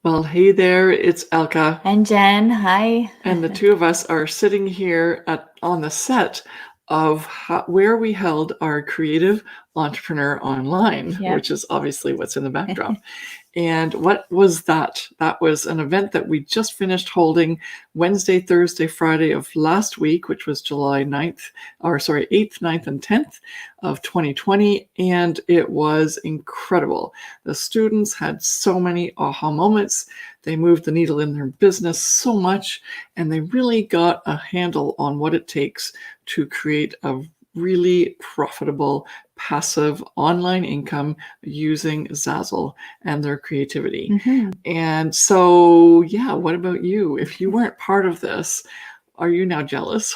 Well, hey there, it's Elke, And Jen, hi. and the two of us are sitting here on the set of where we held our Creative Entrepreneur Online, Yep. which is obviously what's in the backdrop. And what was that? That was an event that we just finished holding Wednesday, Thursday, Friday of last week, which was July 8th, 9th, and 10th of 2020. And it was incredible. The students had so many aha moments. They moved the needle in their business so much, and they really got a handle on what it takes to create a really profitable passive online income using Zazzle and their creativity. Mm-hmm. And so, yeah, what about you? If you weren't part of this, are you now jealous?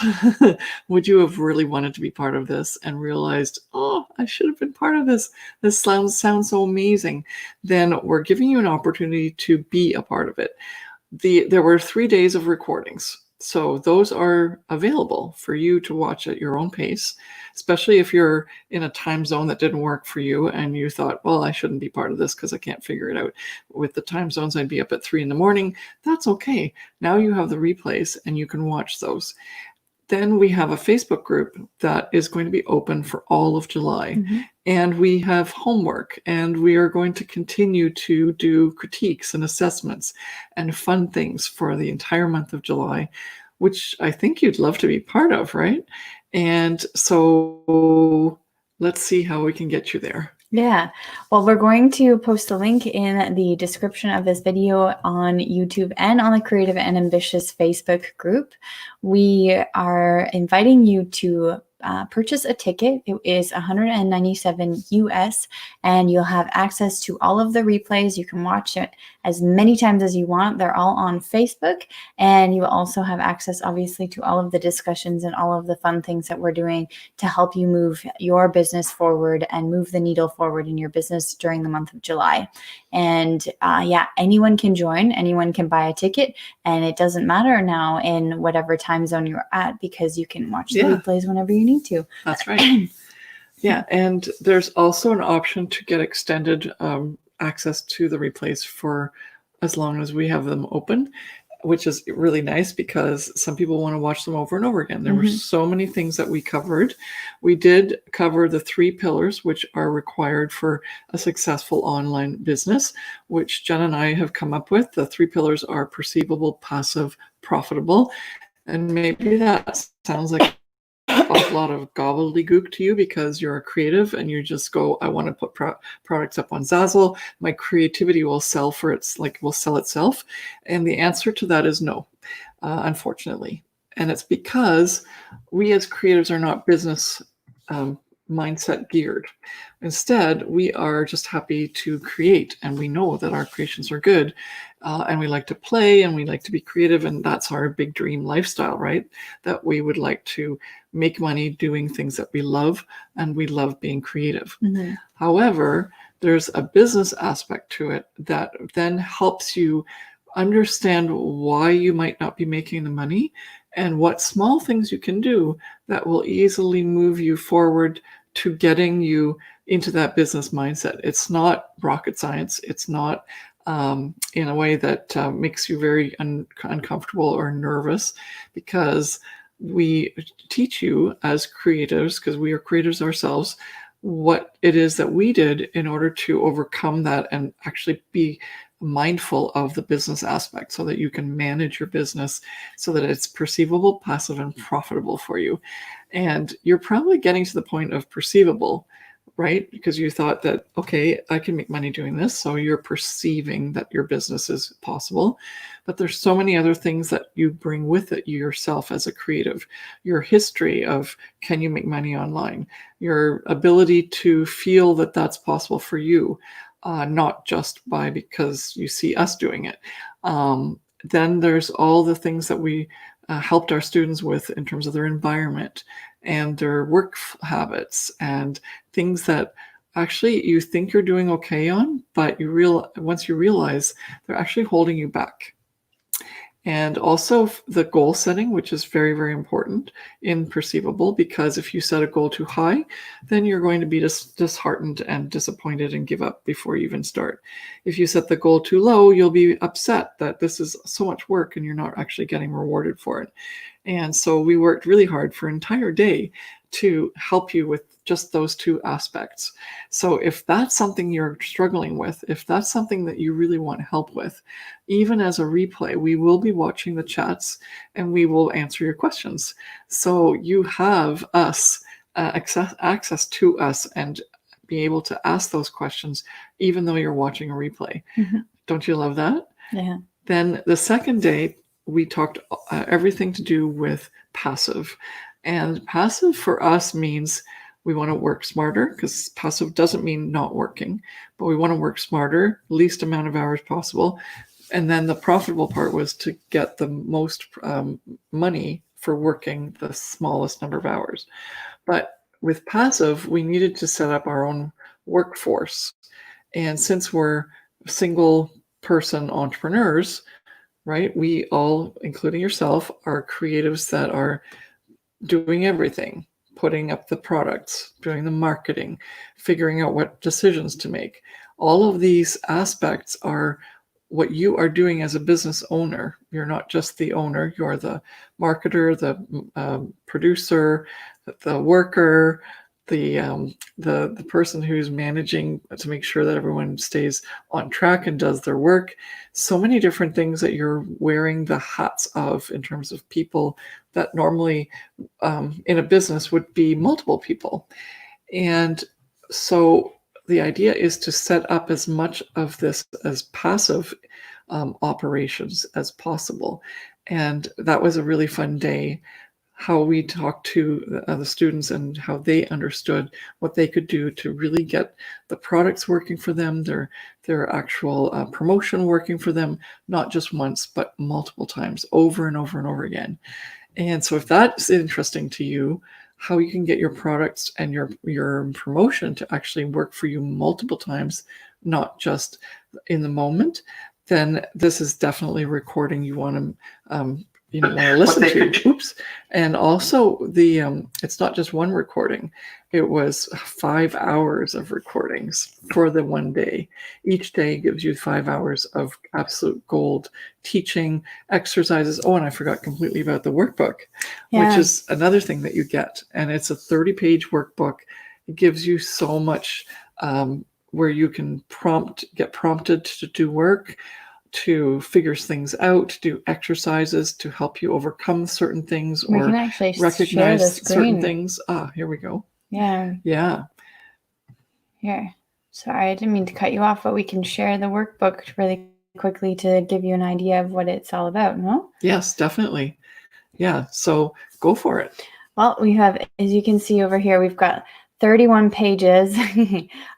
Would you have really wanted to be part of this and realized, oh, I should have been part of this? This sounds so amazing. Then we're giving you an opportunity to be a part of it. There were 3 days of recordings. So those are available for you to watch at your own pace, especially if you're in a time zone that didn't work for you and you thought, well, I shouldn't be part of this because I can't figure it out. With the time zones, I'd be up at 3 a.m. That's okay. Now you have the replays and you can watch those. Then we have a Facebook group that is going to be open for all of July. Mm-hmm. And we have homework, and we are going to continue to do critiques and assessments and fun things for the entire month of July, which I think you'd love to be part of, right? And so let's see how we can get you there. Yeah. Well, we're going to post a link in the description of this video on YouTube and on the Creative and Ambitious Facebook group. We are inviting you to purchase a ticket. It is $197 US, and you'll have access to all of the replays. You can watch it as many times as you want. They're all on Facebook, and you will also have access, obviously, to all of the discussions and all of the fun things that we're doing to help you move your business forward and move the needle forward in your business during the month of July. And yeah, anyone can join, anyone can buy a ticket, and it doesn't matter now in whatever time zone you're at, because you can watch the replays whenever you need to. That's right. Yeah, and there's also an option to get extended access to the replays for as long as we have them open, which is really nice because some people want to watch them over and over again. There were so many things that we covered. We did cover the 3 pillars which are required for a successful online business, which Jen and I have come up with. The 3 pillars are perceivable, passive, profitable. And maybe that sounds like a lot of gobbledygook to you because you're a creative and you just go, I want to put products up on Zazzle. My creativity will sell itself. And the answer to that is no, unfortunately. And it's because we as creatives are not business mindset geared. Instead, we are just happy to create, and we know that our creations are good, and we like to play and we like to be creative, and that's our big dream lifestyle, right? That we would like to make money doing things that we love, and we love being creative. However, there's a business aspect to it that then helps you understand why you might not be making the money and what small things you can do that will easily move you forward to getting you into that business mindset. It's not rocket science. It's not in a way that makes you very uncomfortable or nervous, because we teach you as creatives, because we are creators ourselves, what it is that we did in order to overcome that and actually be mindful of the business aspect so that you can manage your business so that it's perceivable, passive, and profitable for you. And you're probably getting to the point of perceivable, right? Because you thought that, okay, I can make money doing this. So you're perceiving that your business is possible. But there's so many other things that you bring with it yourself as a creative. Your history of, can you make money online? Your ability to feel that that's possible for you. Not just because you see us doing it. Then there's all the things that we helped our students with in terms of their environment and their work habits and things that actually you think you're doing okay on, but once you realize they're actually holding you back. And also the goal setting, which is very, very important in Perceivable, because if you set a goal too high, then you're going to be disheartened and disappointed and give up before you even start. If you set the goal too low, you'll be upset that this is so much work and you're not actually getting rewarded for it. And so we worked really hard for an entire day to help you with just those two aspects. So if that's something you're struggling with, if that's something that you really want help with, even as a replay, we will be watching the chats and we will answer your questions. So you have us, access to us, and be able to ask those questions even though you're watching a replay. Don't you love that? Yeah. Then the second day, we talked everything to do with passive. And passive for us means we want to work smarter, because passive doesn't mean not working, but we want to work smarter, least amount of hours possible. And then the profitable part was to get the most money for working the smallest number of hours. But with passive, we needed to set up our own workforce. And since we're single person entrepreneurs, right, we all, including yourself, are creatives that are doing everything, putting up the products, doing the marketing, figuring out what decisions to make. All of these aspects are what you are doing as a business owner. You're not just the owner, you're the marketer, the producer, the worker, the person who's managing to make sure that everyone stays on track and does their work. So many different things that you're wearing the hats of in terms of people that normally in a business would be multiple people. And so the idea is to set up as much of this as passive operations as possible. And that was a really fun day, how we talked to the students and how they understood what they could do to really get the products working for them, their actual promotion working for them, not just once, but multiple times, over and over and over again. And so if that's interesting to you, how you can get your products and your promotion to actually work for you multiple times, not just in the moment, then this is definitely a recording you want to want to listen to. Oops. And also it's not just one recording. It was 5 hours of recordings for the one day. Each day gives you 5 hours of absolute gold teaching, exercises. Oh, and I forgot completely about the workbook, which is another thing that you get. And it's a 30-page workbook. It gives you so much where you can get prompted to do work, to figure things out, to do exercises to help you overcome certain things or recognize certain things. Here we go. Yeah. Here. Sorry, I didn't mean to cut you off, but we can share the workbook really quickly to give you an idea of what it's all about, no? Yes, definitely. Yeah, so go for it. Well, we have, as you can see over here, we've got 31 pages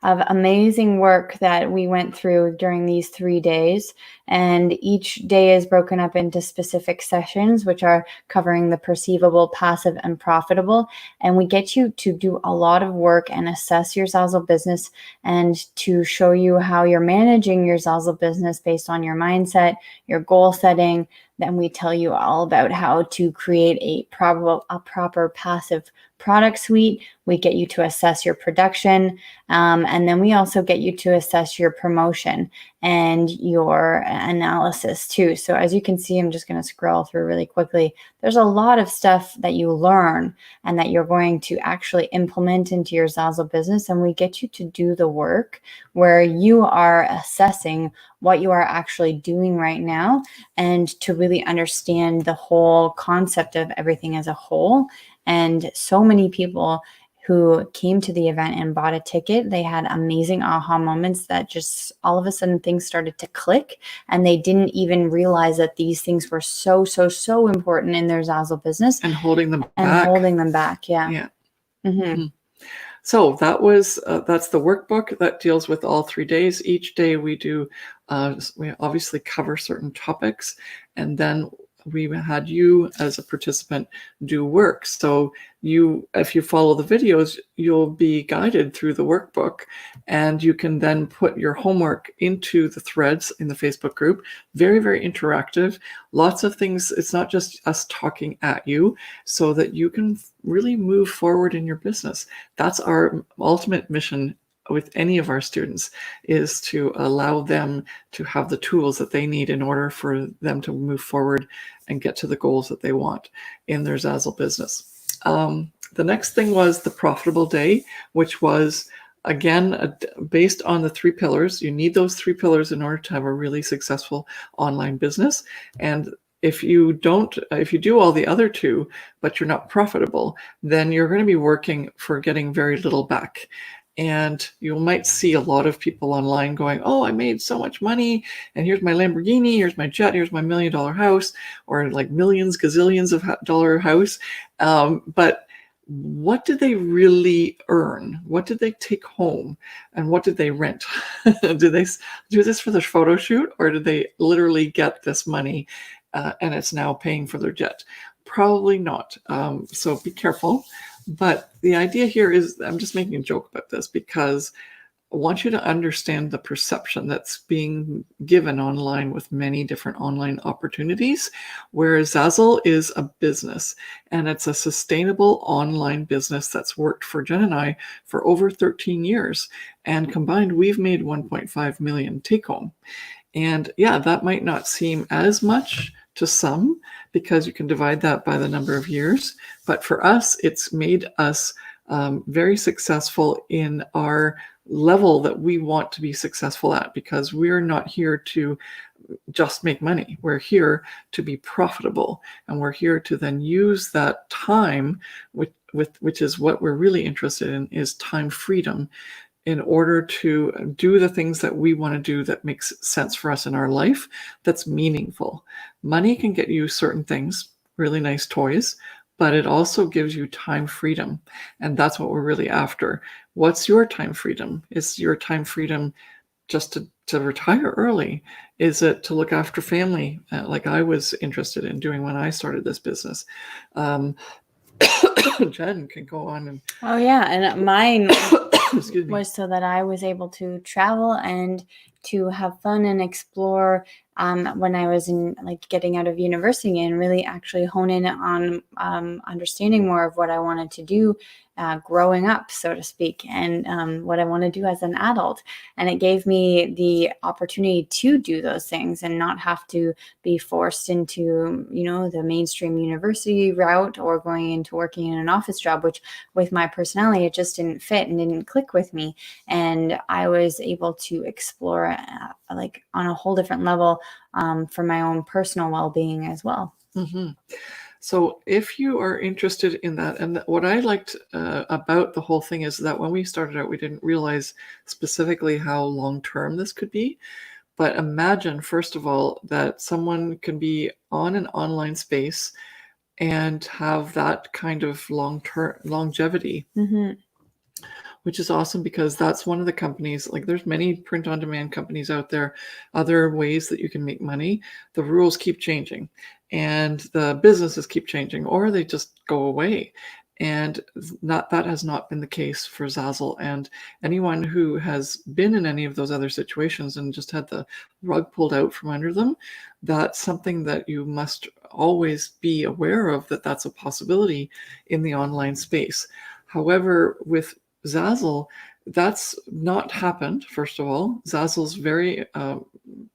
of amazing work that we went through during these 3 days. And each day is broken up into specific sessions, which are covering the perceivable, passive, and profitable. And we get you to do a lot of work and assess your Zazzle business and to show you how you're managing your Zazzle business based on your mindset, your goal setting. Then we tell you all about how to create a proper passive product suite. We get you to assess your production. And then we also get you to assess your promotion and your analysis too. So as you can see, I'm just going to scroll through really quickly. There's a lot of stuff that you learn and that you're going to actually implement into your Zazzle business. And we get you to do the work where you are assessing what you are actually doing right now and to really understand the whole concept of everything as a whole. And so many people who came to the event and bought a ticket, they had amazing aha moments that just all of a sudden things started to click and they didn't even realize that these things were so important in their Zazzle business. And holding them back. Yeah. Mm-hmm. Mm-hmm. So that's the workbook that deals with all 3 days. Each day we do, we obviously cover certain topics, and then we had you as a participant do work. So if you follow the videos, you'll be guided through the workbook, and you can then put your homework into the threads in the Facebook group. Very, very interactive. Lots of things. It's not just us talking at you, so that you can really move forward in your business. That's our ultimate mission with any of our students, is to allow them to have the tools that they need in order for them to move forward and get to the goals that they want in their Zazzle business. The next thing was the profitable day, which was, again, based on the 3 pillars. You need those 3 pillars in order to have a really successful online business. And if you do all the other 2, but you're not profitable, then you're going to be working for getting very little back. And you might see a lot of people online going, oh, I made so much money, and here's my Lamborghini, here's my jet, here's my $1 million house, or like millions, gazillions of dollar house. But what did they really earn? What did they take home? And what did they rent? Did they do this for their photo shoot, or did they literally get this money and it's now paying for their jet? Probably not. So be careful. But the idea here is, I'm just making a joke about this because I want you to understand the perception that's being given online with many different online opportunities, whereas Zazzle is a business, and it's a sustainable online business that's worked for Jen and I for over 13 years. And combined, we've made 1.5 million take home. And yeah, that might not seem as much to some, because you can divide that by the number of years. But for us, it's made us very successful in our level that we want to be successful at, because we're not here to just make money. We're here to be profitable, and we're here to then use that time, which is what we're really interested in, is time freedom, in order to do the things that we want to do that makes sense for us in our life, that's meaningful. Money can get you certain things, really nice toys, but it also gives you time freedom. And that's what we're really after. What's your time freedom? Is your time freedom just to retire early? Is it to look after family, like I was interested in doing when I started this business? Jen can go on and... Oh yeah, and mine Excuse me. was so that I was able to travel and to have fun and explore when I was in getting out of university, and really actually hone in on understanding more of what I wanted to do growing up, so to speak, and what I want to do as an adult. And it gave me the opportunity to do those things and not have to be forced into, the mainstream university route, or going into working in an office job, which with my personality, it just didn't fit and didn't click with me. And I was able to explore on a whole different level for my own personal well-being as well. Mm-hmm. So if you are interested in that, and what I liked about the whole thing is that when we started out, we didn't realize specifically how long-term this could be. But imagine, first of all, that someone can be on an online space and have that kind of long-term longevity. Mm-hmm. Which is awesome, because that's one of the companies, there's many print-on-demand companies out there, other ways that you can make money. The rules keep changing, and the businesses keep changing, or they just go away. And that has not been the case for Zazzle. And anyone who has been in any of those other situations and just had the rug pulled out from under them, that's something that you must always be aware of, that's a possibility in the online space. However, with Zazzle, that's not happened. First of all, Zazzle's very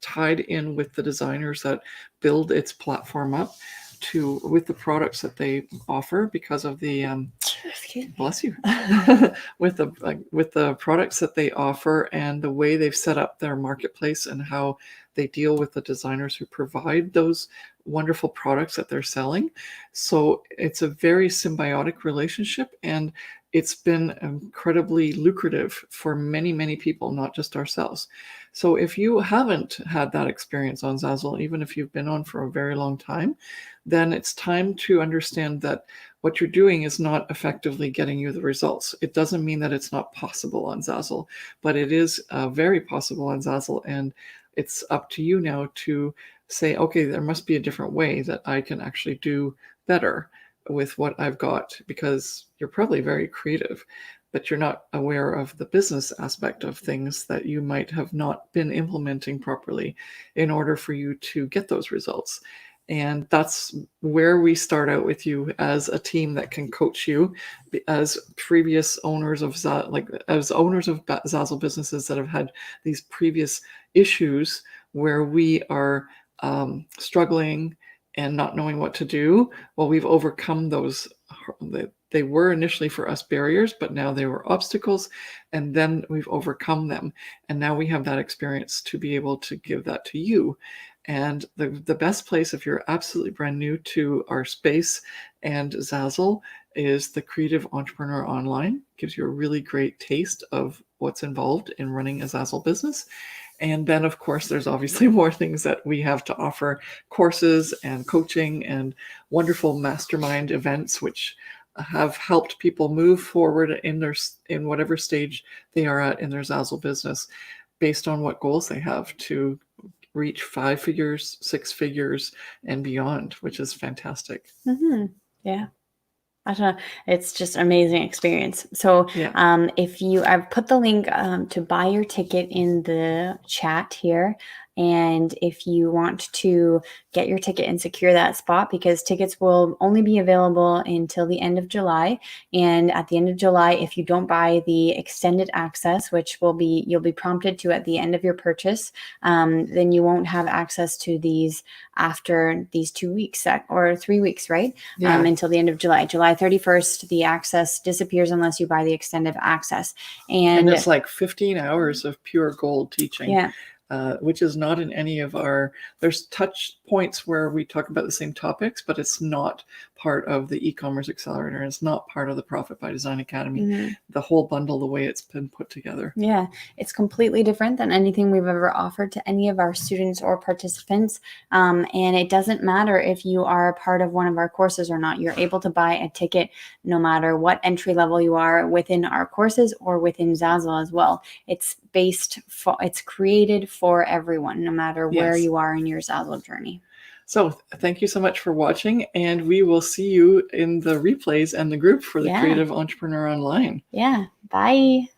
tied in with the designers that build its platform up with the products that they offer, because of the bless you with the products that they offer, and the way they've set up their marketplace, and how they deal with the designers who provide those wonderful products that they're selling. So it's a very symbiotic relationship, and it's been incredibly lucrative for many, many people, not just ourselves. So if you haven't had that experience on Zazzle, even if you've been on for a very long time, then it's time to understand that what you're doing is not effectively getting you the results. It doesn't mean that it's not possible on Zazzle, but it is very possible on Zazzle. And it's up to you now to say, okay, there must be a different way that I can actually do better with what I've got, because you're probably very creative, but you're not aware of the business aspect of things that you might have not been implementing properly in order for you to get those results. And that's where we start out with you as a team that can coach you as previous owners of as owners of Zazzle businesses that have had these previous issues where we are struggling and not knowing what to do. Well, we've overcome those. They were initially for us barriers, but now they were obstacles, and then we've overcome them. And now we have that experience to be able to give that to you. And the best place, if you're absolutely brand new to our space and Zazzle, is the Creative Entrepreneur Online. Gives you a really great taste of what's involved in running a Zazzle business. And then, of course, there's obviously more things that we have to offer, courses and coaching and wonderful mastermind events, which have helped people move forward in whatever stage they are at in their Zazzle business, based on what goals they have to reach 5 figures, 6 figures, and beyond, which is fantastic. Yeah. I don't know. It's just an amazing experience. So Yeah. I've put the link to buy your ticket in the chat here. And if you want to get your ticket and secure that spot, because tickets will only be available until the end of July. And at the end of July, if you don't buy the extended access, which you'll be prompted to at the end of your purchase, then you won't have access to these after these 2 weeks or 3 weeks, right? Yeah. Until the end of July. July 31st, the access disappears unless you buy the extended access. And it's like 15 hours of pure gold teaching. Yeah. Which is not in any of there's touch points where we talk about the same topics, but it's not part of the e-commerce accelerator. It's not part of the Profit by Design Academy, the whole bundle, the way it's been put together. Yeah, it's completely different than anything we've ever offered to any of our students or participants. And it doesn't matter if you are a part of one of our courses or not. You're able to buy a ticket no matter what entry level you are within our courses or within Zazzle as well. It's created for everyone, no matter where you are in your Zazzle journey. So thank you so much for watching, and we will see you in the replays and the group for the Creative Entrepreneur Online. Yeah, bye.